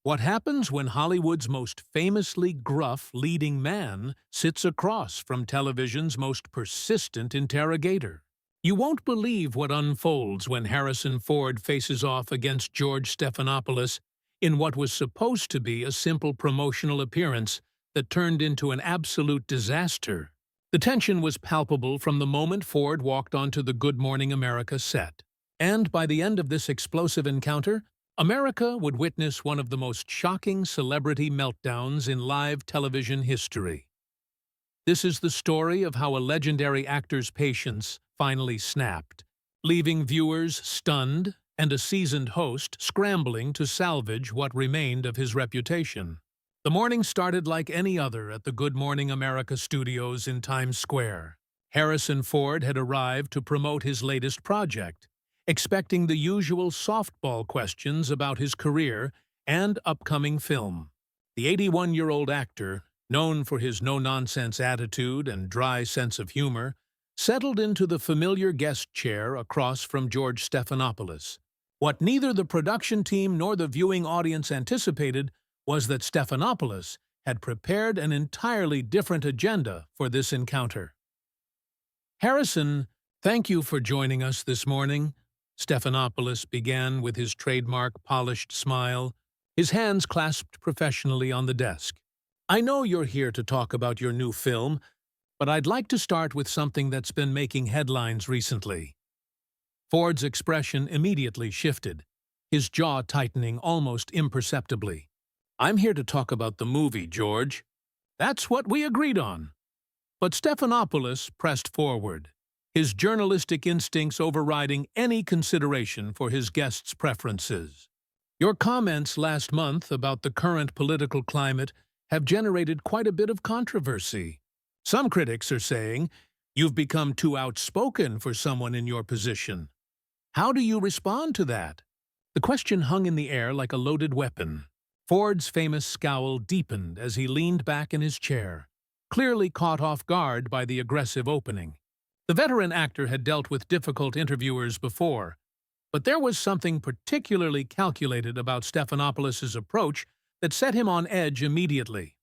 What happens when Hollywood's most famously gruff leading man sits across from television's most persistent interrogator? You won't believe what unfolds when Harrison Ford faces off against George Stephanopoulos in what was supposed to be a simple promotional appearance that turned into an absolute disaster. The tension was palpable from the moment Ford walked onto the Good Morning America set. And by the end of this explosive encounter, America would witness one of the most shocking celebrity meltdowns in live television history. This is the story of how a legendary actor's patience finally snapped, leaving viewers stunned and a seasoned host scrambling to salvage what remained of his reputation. The morning started like any other at the Good Morning America studios in Times Square. Harrison Ford had arrived to promote his latest project, expecting the usual softball questions about his career and upcoming film. The 81-year-old actor, known for his no-nonsense attitude and dry sense of humor, settled into the familiar guest chair across from George Stephanopoulos. What neither the production team nor the viewing audience anticipated was that Stephanopoulos had prepared an entirely different agenda for this encounter. "Harrison, thank you for joining us this morning," Stephanopoulos began with his trademark polished smile, his hands clasped professionally on the desk. "I know you're here to talk about your new film, but I'd like to start with something that's been making headlines recently." Ford's expression immediately shifted, his jaw tightening almost imperceptibly. "I'm here to talk about the movie, George. That's what we agreed on." But Stephanopoulos pressed forward, his journalistic instincts overriding any consideration for his guest's preferences. "Your comments last month about the current political climate have generated quite a bit of controversy. Some critics are saying you've become too outspoken for someone in your position. How do you respond to that?" The question hung in the air like a loaded weapon. Ford's famous scowl deepened as he leaned back in his chair, clearly caught off guard by the aggressive opening. The veteran actor had dealt with difficult interviewers before, but there was something particularly calculated about Stephanopoulos' approach that set him on edge immediately.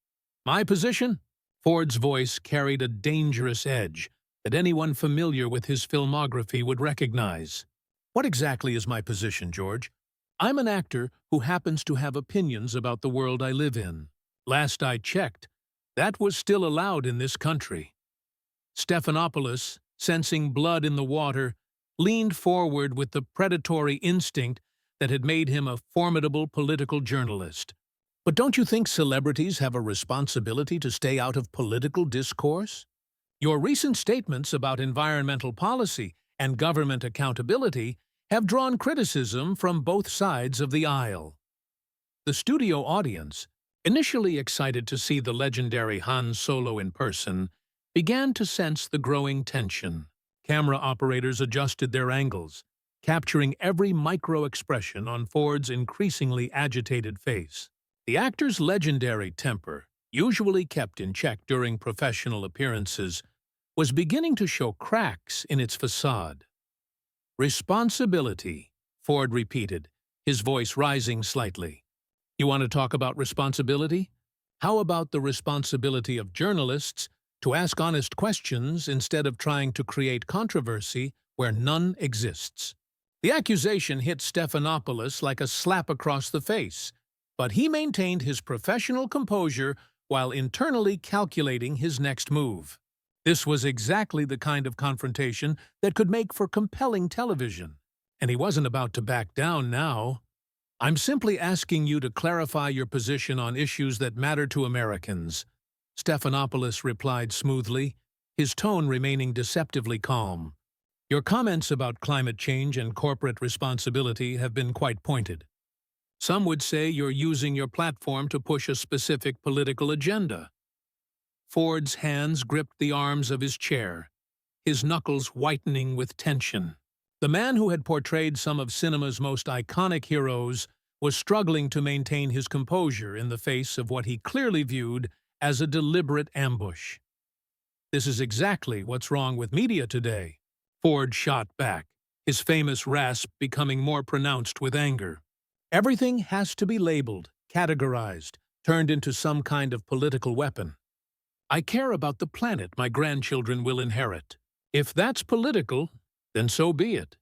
"My position?" Ford's voice carried a dangerous edge that anyone familiar with his filmography would recognize. "What exactly is my position, George? I'm an actor who happens to have opinions about the world I live in. Last I checked, that was still allowed in this country." Stephanopoulos, sensing blood in the water, leaned forward with the predatory instinct that had made him a formidable political journalist. "But don't you think celebrities have a responsibility to stay out of political discourse? Your recent statements about environmental policy and government accountability have drawn criticism from both sides of the aisle." The studio audience, initially excited to see the legendary Han Solo in person, began to sense the growing tension. Camera operators adjusted their angles, capturing every micro-expression on Ford's increasingly agitated face. The actor's legendary temper, usually kept in check during professional appearances, was beginning to show cracks in its facade. "Responsibility," Ford repeated, his voice rising slightly. "You want to talk about responsibility? How about the responsibility of journalists to ask honest questions instead of trying to create controversy where none exists?" The accusation hit Stephanopoulos like a slap across the face, but he maintained his professional composure while internally calculating his next move. This was exactly the kind of confrontation that could make for compelling television, and he wasn't about to back down now. "I'm simply asking you to clarify your position on issues that matter to Americans," Stephanopoulos replied smoothly, his tone remaining deceptively calm. "Your comments about climate change and corporate responsibility have been quite pointed. Some would say you're using your platform to push a specific political agenda." Ford's hands gripped the arms of his chair, his knuckles whitening with tension. The man who had portrayed some of cinema's most iconic heroes was struggling to maintain his composure in the face of what he clearly viewed as a deliberate ambush. "This is exactly what's wrong with media today," Ford shot back, his famous rasp becoming more pronounced with anger. "Everything has to be labeled, categorized, turned into some kind of political weapon. I care about the planet my grandchildren will inherit. If that's political, then so be it.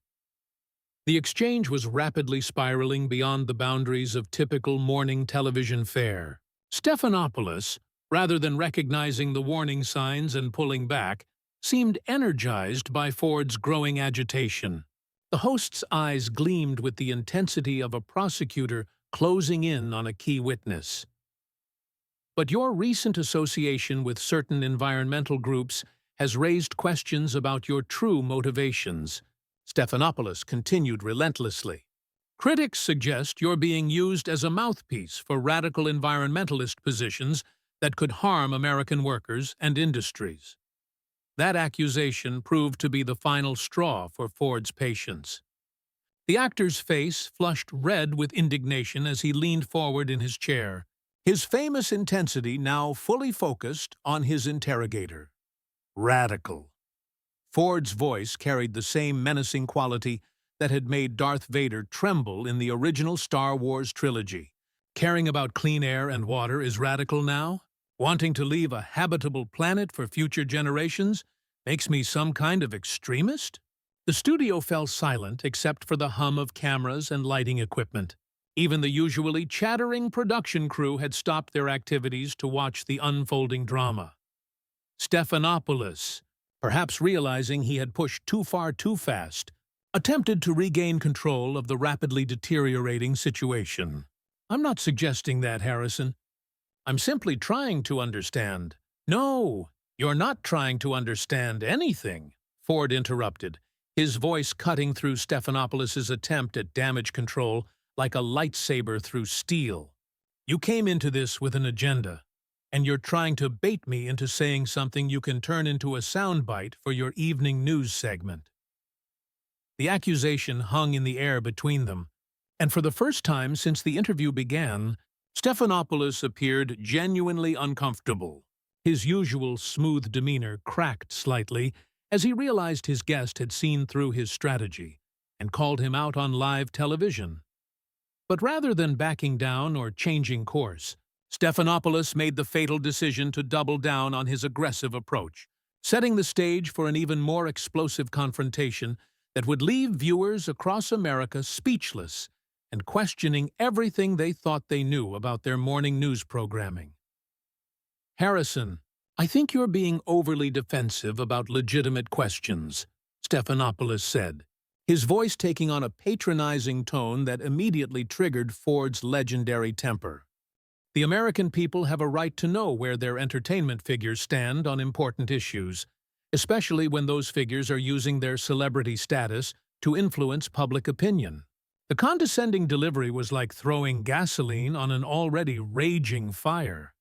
The exchange was rapidly spiraling beyond the boundaries of typical morning television fare. Stephanopoulos, rather than recognizing the warning signs and pulling back, seemed energized by Ford's growing agitation. The host's eyes gleamed with the intensity of a prosecutor closing in on a key witness. But your recent association with certain environmental groups has raised questions about your true motivations, Stephanopoulos continued relentlessly. Critics suggest you're being used as a mouthpiece for radical environmentalist positions that could harm American workers and industries. That accusation proved to be the final straw for Ford's patience. The actor's face flushed red with indignation as he leaned forward in his chair, his famous intensity now fully focused on his interrogator. Radical. Ford's voice carried the same menacing quality that had made Darth Vader tremble in the original Star Wars trilogy. Caring about clean air and water is radical now? Wanting to leave a habitable planet for future generations makes me some kind of extremist? The studio fell silent except for the hum of cameras and lighting equipment. Even the usually chattering production crew had stopped their activities to watch the unfolding drama. Stephanopoulos, perhaps realizing he had pushed too far too fast, attempted to regain control of the rapidly deteriorating situation. I'm not suggesting that, Harrison. I'm simply trying to understand. No, you're not trying to understand anything, Ford interrupted, his voice cutting through Stephanopoulos' attempt at damage control like a lightsaber through steel. You came into this with an agenda, and you're trying to bait me into saying something you can turn into a soundbite for your evening news segment. The accusation hung in the air between them, and for the first time since the interview began, Stephanopoulos appeared genuinely uncomfortable. His usual smooth demeanor cracked slightly as he realized his guest had seen through his strategy and called him out on live television. But rather than backing down or changing course, Stephanopoulos made the fatal decision to double down on his aggressive approach, setting the stage for an even more explosive confrontation that would leave viewers across America speechless and questioning everything they thought they knew about their morning news programming. Harrison, I think you're being overly defensive about legitimate questions, Stephanopoulos said, his voice taking on a patronizing tone that immediately triggered Ford's legendary temper. The American people have a right to know where their entertainment figures stand on important issues, especially when those figures are using their celebrity status to influence public opinion. The condescending delivery was like throwing gasoline on an already raging fire.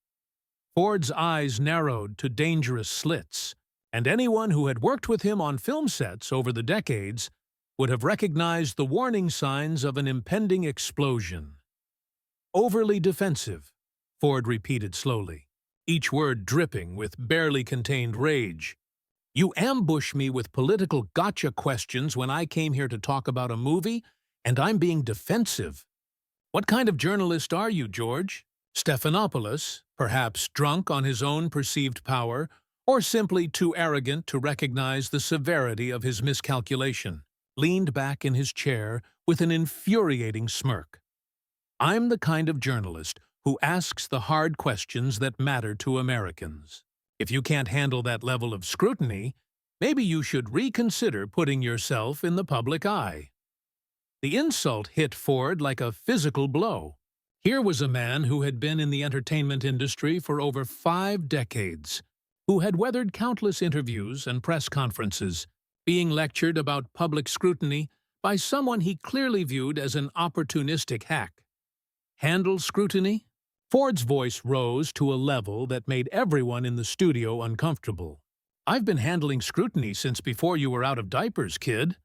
Ford's eyes narrowed to dangerous slits, and anyone who had worked with him on film sets over the decades would have recognized the warning signs of an impending explosion. Overly defensive, Ford repeated slowly, each word dripping with barely contained rage. You ambush me with political gotcha questions when I came here to talk about a movie, and I'm being defensive. What kind of journalist are you, George? Stephanopoulos, perhaps drunk on his own perceived power, or simply too arrogant to recognize the severity of his miscalculation, leaned back in his chair with an infuriating smirk. I'm the kind of journalist who asks the hard questions that matter to Americans. If you can't handle that level of scrutiny, maybe you should reconsider putting yourself in the public eye. The insult hit Ford like a physical blow. Here was a man who had been in the entertainment industry for over 5 decades, who had weathered countless interviews and press conferences, being lectured about public scrutiny by someone he clearly viewed as an opportunistic hack. Handle scrutiny? Ford's voice rose to a level that made everyone in the studio uncomfortable. I've been handling scrutiny since before you were out of diapers, kid.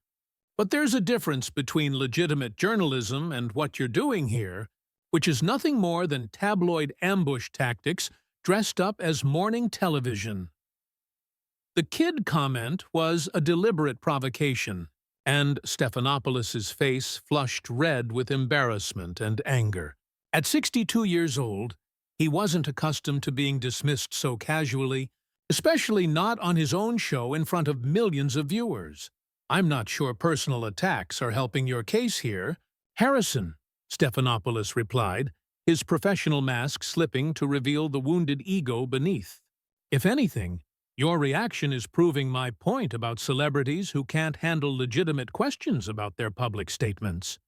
But there's a difference between legitimate journalism and what you're doing here, which is nothing more than tabloid ambush tactics dressed up as morning television. The kid comment was a deliberate provocation, and Stephanopoulos' face flushed red with embarrassment and anger. At 62 years old, he wasn't accustomed to being dismissed so casually, especially not on his own show in front of millions of viewers. "I'm not sure personal attacks are helping your case here, Harrison," Stephanopoulos replied, his professional mask slipping to reveal the wounded ego beneath. "If anything, your reaction is proving my point about celebrities who can't handle legitimate questions about their public statements."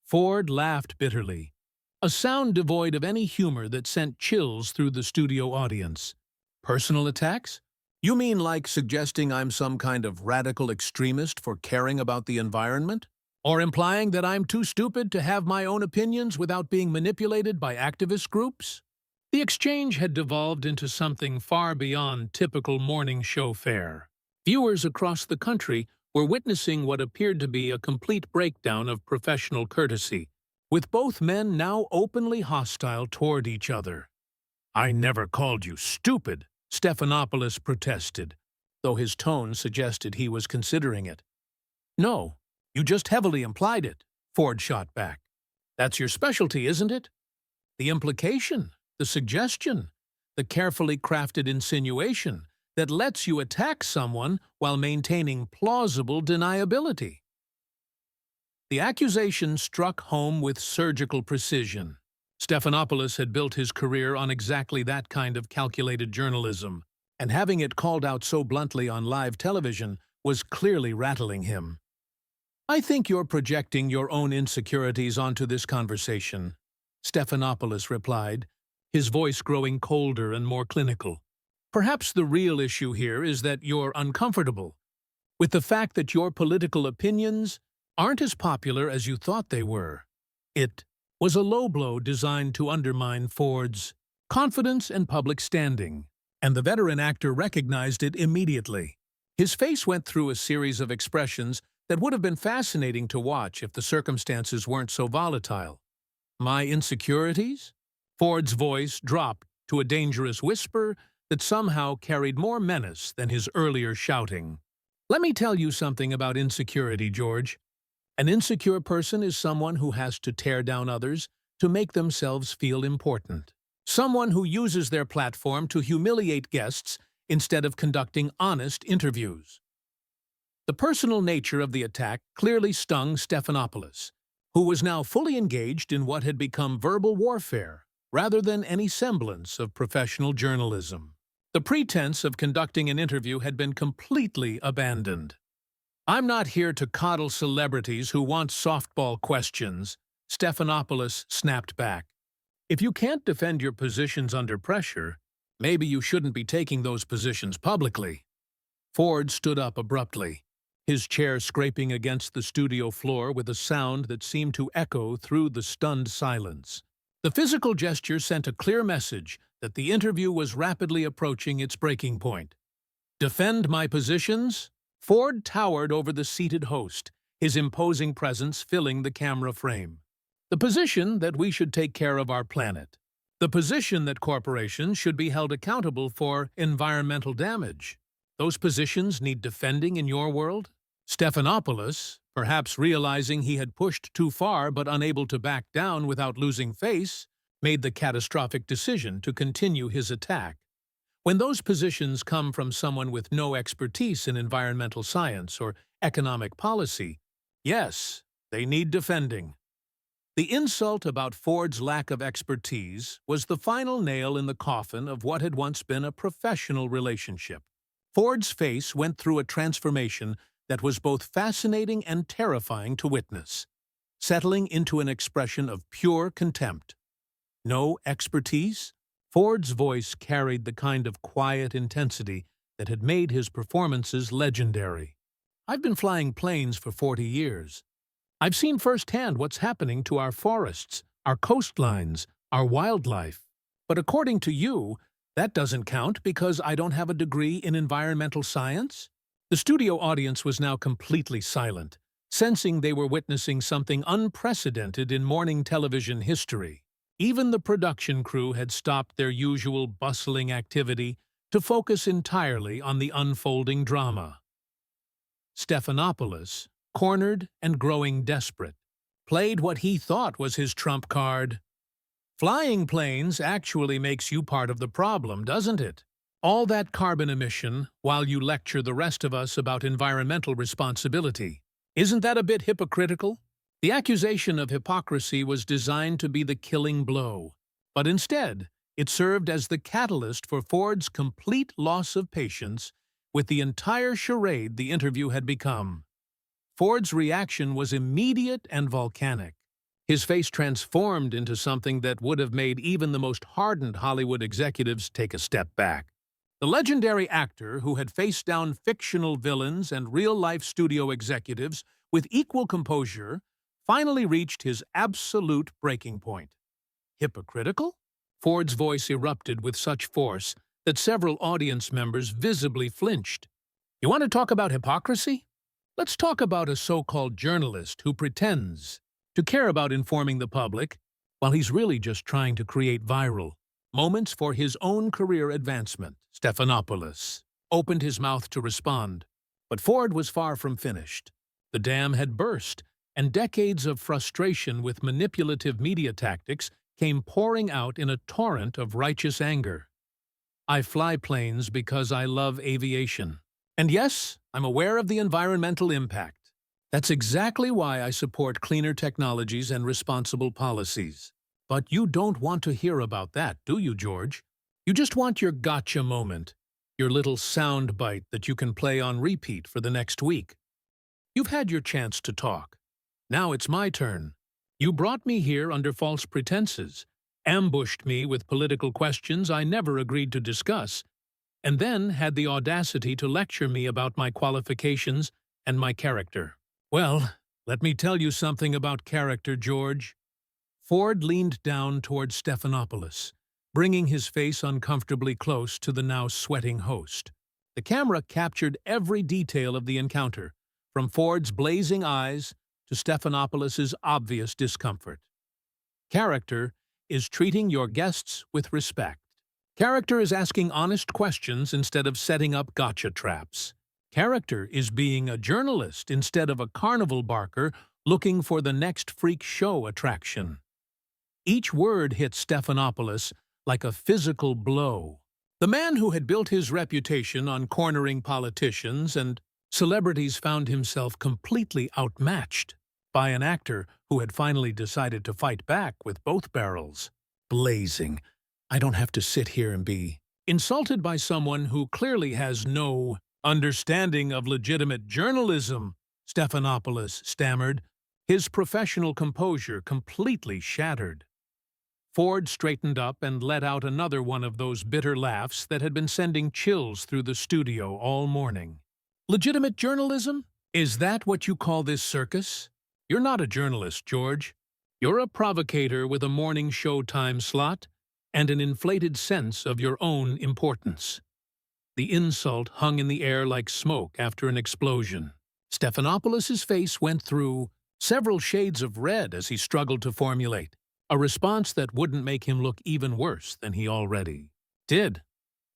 Ford laughed bitterly, a sound devoid of any humor that sent chills through the studio audience. "Personal attacks? You mean like suggesting I'm some kind of radical extremist for caring about the environment? Or implying that I'm too stupid to have my own opinions without being manipulated by activist groups?" The exchange had devolved into something far beyond typical morning show fare. Viewers across the country were witnessing what appeared to be a complete breakdown of professional courtesy, with both men now openly hostile toward each other. "I never called you stupid," Stephanopoulos protested, though his tone suggested he was considering it. "No, you just heavily implied it," Ford shot back. "That's your specialty, isn't it? The implication, the suggestion, the carefully crafted insinuation that lets you attack someone while maintaining plausible deniability." The accusation struck home with surgical precision. Stephanopoulos had built his career on exactly that kind of calculated journalism, and having it called out so bluntly on live television was clearly rattling him. "I think you're projecting your own insecurities onto this conversation," Stephanopoulos replied, his voice growing colder and more clinical. "Perhaps the real issue here is that you're uncomfortable with the fact that your political opinions aren't as popular as you thought they were." It was a low blow designed to undermine Ford's confidence and public standing, and the veteran actor recognized it immediately. His face went through a series of expressions that would have been fascinating to watch if the circumstances weren't so volatile. "My insecurities?" Ford's voice dropped to a dangerous whisper that somehow carried more menace than his earlier shouting. "Let me tell you something about insecurity, George. An insecure person is someone who has to tear down others to make themselves feel important. Someone who uses their platform to humiliate guests instead of conducting honest interviews." The personal nature of the attack clearly stung Stephanopoulos, who was now fully engaged in what had become verbal warfare rather than any semblance of professional journalism. The pretense of conducting an interview had been completely abandoned. "I'm not here to coddle celebrities who want softball questions," Stephanopoulos snapped back. "If you can't defend your positions under pressure, maybe you shouldn't be taking those positions publicly." Ford stood up abruptly, his chair scraping against the studio floor with a sound that seemed to echo through the stunned silence. The physical gesture sent a clear message that the interview was rapidly approaching its breaking point. "Defend my positions?" Ford towered over the seated host, his imposing presence filling the camera frame. "The position that we should take care of our planet. The position that corporations should be held accountable for environmental damage. Those positions need defending in your world?" Stephanopoulos, perhaps realizing he had pushed too far but unable to back down without losing face, made the catastrophic decision to continue his attack. "When those positions come from someone with no expertise in environmental science or economic policy, yes, they need defending." The insult about Ford's lack of expertise was the final nail in the coffin of what had once been a professional relationship. Ford's face went through a transformation that was both fascinating and terrifying to witness, settling into an expression of pure contempt. No expertise? Ford's voice carried the kind of quiet intensity that had made his performances legendary. "I've been flying planes for 40 years. I've seen firsthand what's happening to our forests, our coastlines, our wildlife. But according to you, that doesn't count because I don't have a degree in environmental science?" The studio audience was now completely silent, sensing they were witnessing something unprecedented in morning television history. Even the production crew had stopped their usual bustling activity to focus entirely on the unfolding drama. Stephanopoulos, cornered and growing desperate, played what he thought was his trump card. Flying planes actually makes you part of the problem, doesn't it? All that carbon emission while you lecture the rest of us about environmental responsibility. Isn't that a bit hypocritical? The accusation of hypocrisy was designed to be the killing blow, but instead, it served as the catalyst for Ford's complete loss of patience with the entire charade the interview had become. Ford's reaction was immediate and volcanic. His face transformed into something that would have made even the most hardened Hollywood executives take a step back. The legendary actor who had faced down fictional villains and real-life studio executives with equal composure finally reached his absolute breaking point. Hypocritical? Ford's voice erupted with such force that several audience members visibly flinched. You want to talk about hypocrisy? Let's talk about a so-called journalist who pretends to care about informing the public while he's really just trying to create viral moments for his own career advancement. Stephanopoulos opened his mouth to respond, but Ford was far from finished. The dam had burst, and decades of frustration with manipulative media tactics came pouring out in a torrent of righteous anger. I fly planes because I love aviation. And yes, I'm aware of the environmental impact. That's exactly why I support cleaner technologies and responsible policies. But you don't want to hear about that, do you, George? You just want your gotcha moment, your little sound bite that you can play on repeat for the next week. You've had your chance to talk. Now it's my turn. You brought me here under false pretenses, ambushed me with political questions I never agreed to discuss, and then had the audacity to lecture me about my qualifications and my character. Well, let me tell you something about character, George. Ford leaned down toward Stephanopoulos, bringing his face uncomfortably close to the now sweating host. The camera captured every detail of the encounter, from Ford's blazing eyes to Stephanopoulos' obvious discomfort. Character is treating your guests with respect. Character is asking honest questions instead of setting up gotcha traps. Character is being a journalist instead of a carnival barker looking for the next freak show attraction. Each word hit Stephanopoulos like a physical blow. The man who had built his reputation on cornering politicians and celebrities found himself completely outmatched by an actor who had finally decided to fight back with both barrels. Blazing. I don't have to sit here and be insulted by someone who clearly has no understanding of legitimate journalism, Stephanopoulos stammered, his professional composure completely shattered. Ford straightened up and let out another one of those bitter laughs that had been sending chills through the studio all morning. Legitimate journalism? Is that what you call this circus? You're not a journalist, George. You're a provocator with a morning show time slot and an inflated sense of your own importance. The insult hung in the air like smoke after an explosion. Stephanopoulos' face went through several shades of red as he struggled to formulate a response that wouldn't make him look even worse than he already did.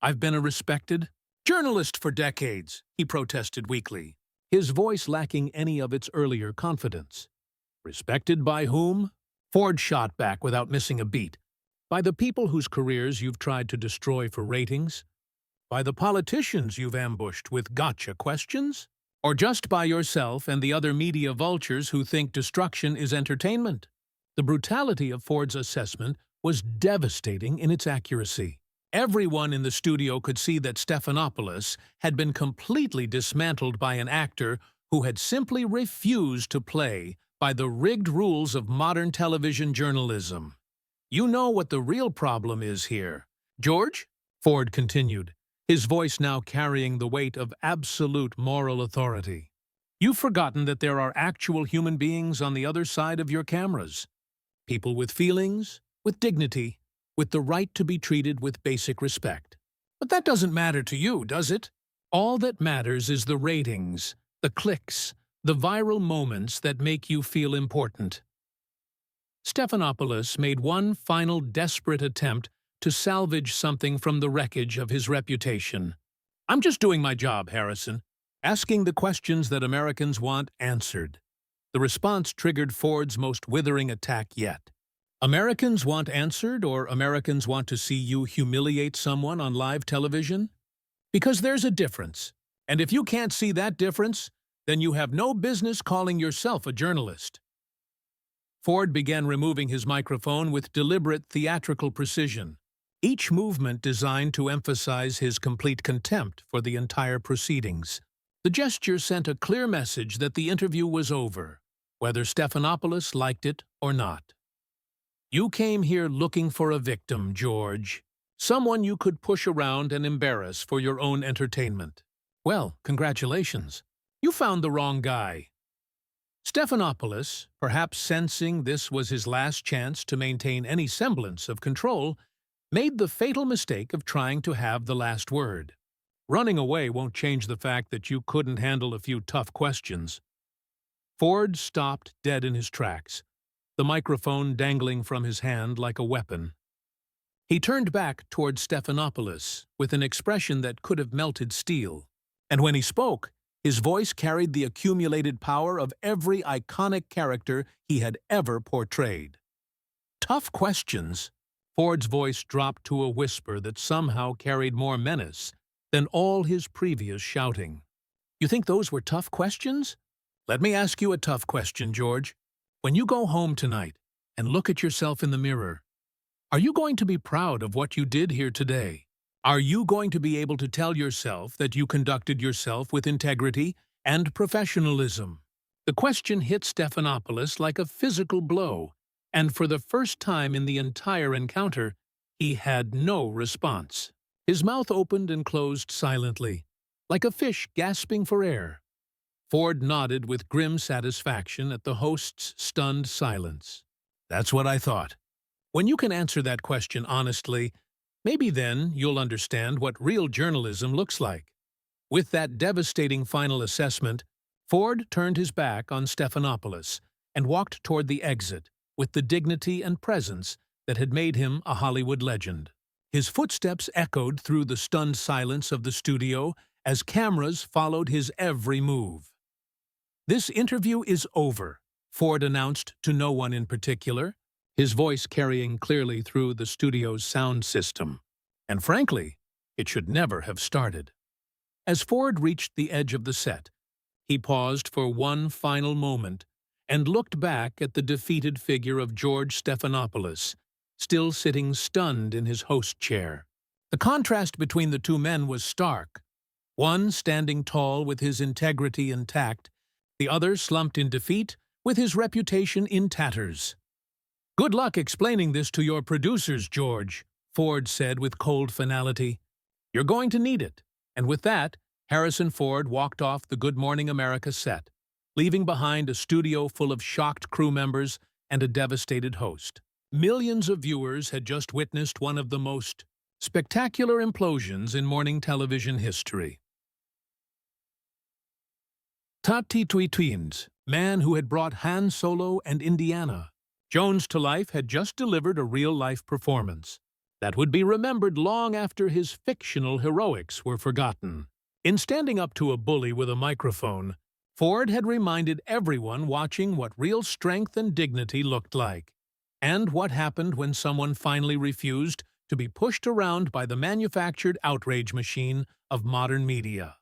I've been a respected journalist for decades, he protested weakly, his voice lacking any of its earlier confidence. Respected by whom? Ford shot back without missing a beat. By the people whose careers you've tried to destroy for ratings? By the politicians you've ambushed with gotcha questions? Or just by yourself and the other media vultures who think destruction is entertainment? The brutality of Ford's assessment was devastating in its accuracy. Everyone in the studio could see that Stephanopoulos had been completely dismantled by an actor who had simply refused to play by the rigged rules of modern television journalism. You know what the real problem is here, George? Ford continued, his voice now carrying the weight of absolute moral authority. You've forgotten that there are actual human beings on the other side of your cameras. People with feelings, with dignity, with the right to be treated with basic respect. But that doesn't matter to you, does it? All that matters is the ratings, the clicks, the viral moments that make you feel important. Stephanopoulos made one final desperate attempt to salvage something from the wreckage of his reputation. I'm just doing my job, Harrison, asking the questions that Americans want answered. The response triggered Ford's most withering attack yet. Americans want answered, or Americans want to see you humiliate someone on live television? Because there's a difference. And if you can't see that difference, then you have no business calling yourself a journalist. Ford began removing his microphone with deliberate theatrical precision, each movement designed to emphasize his complete contempt for the entire proceedings. The gesture sent a clear message that the interview was over, whether Stephanopoulos liked it or not. You came here looking for a victim, George. Someone you could push around and embarrass for your own entertainment. Well, congratulations. You found the wrong guy. Stephanopoulos, perhaps sensing this was his last chance to maintain any semblance of control, made the fatal mistake of trying to have the last word. Running away won't change the fact that you couldn't handle a few tough questions. Ford stopped dead in his tracks, the microphone dangling from his hand like a weapon. He turned back toward Stephanopoulos with an expression that could have melted steel. And when he spoke, his voice carried the accumulated power of every iconic character he had ever portrayed. Tough questions. Ford's voice dropped to a whisper that somehow carried more menace than all his previous shouting. You think those were tough questions? Let me ask you a tough question, George. When you go home tonight and look at yourself in the mirror, are you going to be proud of what you did here today? Are you going to be able to tell yourself that you conducted yourself with integrity and professionalism? The question hit Stephanopoulos like a physical blow, and for the first time in the entire encounter, he had no response. His mouth opened and closed silently, like a fish gasping for air. Ford nodded with grim satisfaction at the host's stunned silence. That's what I thought. When you can answer that question honestly, maybe then you'll understand what real journalism looks like. With that devastating final assessment, Ford turned his back on Stephanopoulos and walked toward the exit with the dignity and presence that had made him a Hollywood legend. His footsteps echoed through the stunned silence of the studio as cameras followed his every move. This interview is over, Ford announced to no one in particular, his voice carrying clearly through the studio's sound system. And frankly, it should never have started. As Ford reached the edge of the set, he paused for one final moment and looked back at the defeated figure of George Stephanopoulos, still sitting stunned in his host chair. The contrast between the two men was stark, one standing tall with his integrity intact, the other slumped in defeat with his reputation in tatters. "Good luck explaining this to your producers, George," Ford said with cold finality. "You're going to need it." And with that, Harrison Ford walked off the Good Morning America set, leaving behind a studio full of shocked crew members and a devastated host. Millions of viewers had just witnessed one of the most spectacular implosions in morning television history. Tati Tweetweens, man who had brought Han Solo and Indiana Jones to life, had just delivered a real-life performance that would be remembered long after his fictional heroics were forgotten. In standing up to a bully with a microphone, Ford had reminded everyone watching what real strength and dignity looked like, and what happened when someone finally refused to be pushed around by the manufactured outrage machine of modern media.